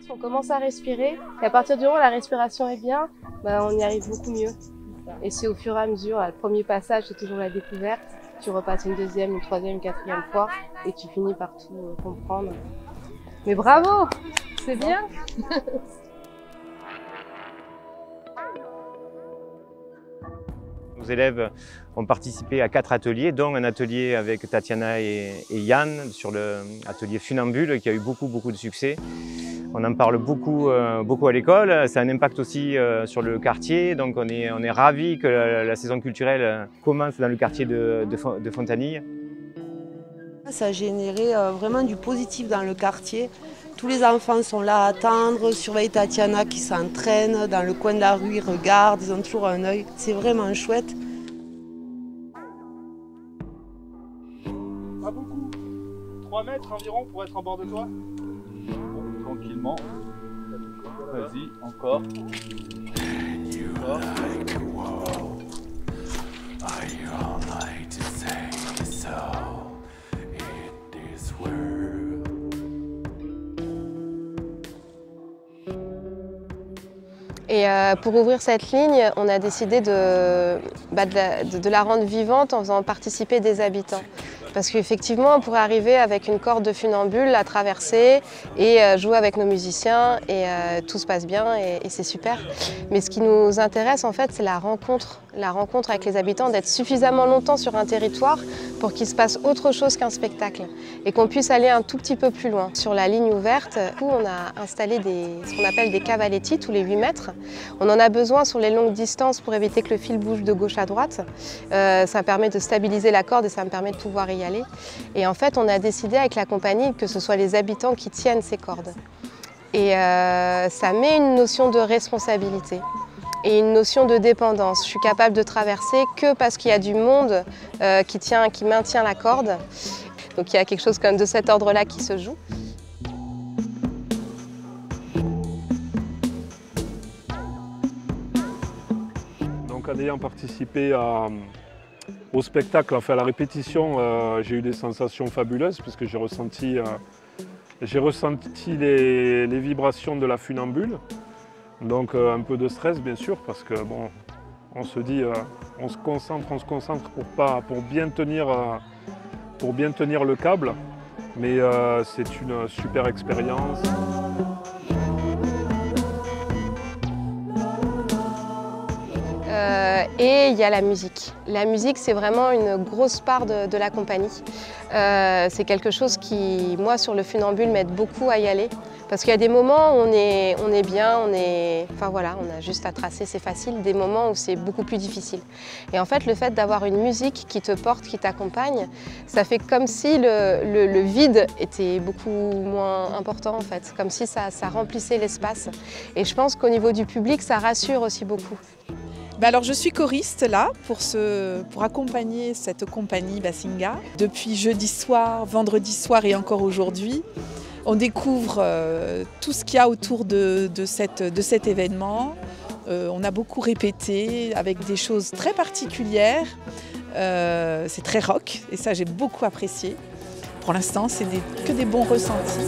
On commence à respirer et à partir du moment où la respiration est bien, on y arrive beaucoup mieux. Et c'est au fur et à mesure, le premier passage c'est toujours la découverte, tu repasses une deuxième, une troisième, une quatrième fois et tu finis par tout comprendre. Mais bravo, c'est bien. Nos élèves ont participé à 4 ateliers, dont un atelier avec Tatiana et Yann sur l'atelier Funambule qui a eu beaucoup de succès. On en parle beaucoup à l'école, ça a un impact aussi sur le quartier, donc on est ravis que la saison culturelle commence dans le quartier de Fontanilles. Ça a généré vraiment du positif dans le quartier. Tous les enfants sont là à attendre, surveillent Tatiana qui s'entraîne dans le coin de la rue, ils regardent, ils ont toujours un œil. C'est vraiment chouette. Pas beaucoup. 3 mètres environ pour être en bord de toi. Bon, tranquillement. Vas-y, encore. Et pour ouvrir cette ligne, on a décidé de la rendre vivante en faisant participer des habitants. Parce qu'effectivement, on pourrait arriver avec une corde de funambule, la traverser et jouer avec nos musiciens et tout se passe bien et c'est super. Mais ce qui nous intéresse en fait, c'est la rencontre avec les habitants, d'être suffisamment longtemps sur un territoire pour qu'il se passe autre chose qu'un spectacle et qu'on puisse aller un tout petit peu plus loin. Sur la ligne ouverte, on a installé ce qu'on appelle des cavaletti tous les 8 mètres. On en a besoin sur les longues distances pour éviter que le fil bouge de gauche à droite. Ça permet de stabiliser la corde et ça me permet de pouvoir y aller. Et en fait, on a décidé avec la compagnie que ce soit les habitants qui tiennent ces cordes. Et ça met une notion de responsabilité et une notion de dépendance. Je suis capable de traverser que parce qu'il y a du monde qui maintient la corde. Donc il y a quelque chose comme de cet ordre-là qui se joue. Donc en ayant participé au spectacle, enfin à la répétition, j'ai eu des sensations fabuleuses puisque j'ai ressenti les vibrations de la funambule. Donc un peu de stress bien sûr parce que bon, on se dit, on se concentre pour bien tenir le câble. Mais c'est une super expérience. Et il y a la musique. La musique, c'est vraiment une grosse part de la compagnie. C'est quelque chose qui, moi, sur le funambule, m'aide beaucoup à y aller. Parce qu'il y a des moments où on est bien, enfin voilà, on a juste à tracer, c'est facile. Des moments où c'est beaucoup plus difficile. Et en fait, le fait d'avoir une musique qui te porte, qui t'accompagne, ça fait comme si le vide était beaucoup moins important, en fait. Comme si ça remplissait l'espace. Et je pense qu'au niveau du public, ça rassure aussi beaucoup. Alors je suis choriste là pour accompagner cette compagnie Basinga. Depuis jeudi soir, vendredi soir et encore aujourd'hui, on découvre tout ce qu'il y a autour de cet événement. On a beaucoup répété avec des choses très particulières. C'est très rock et ça j'ai beaucoup apprécié. Pour l'instant, c'est que des bons ressentis.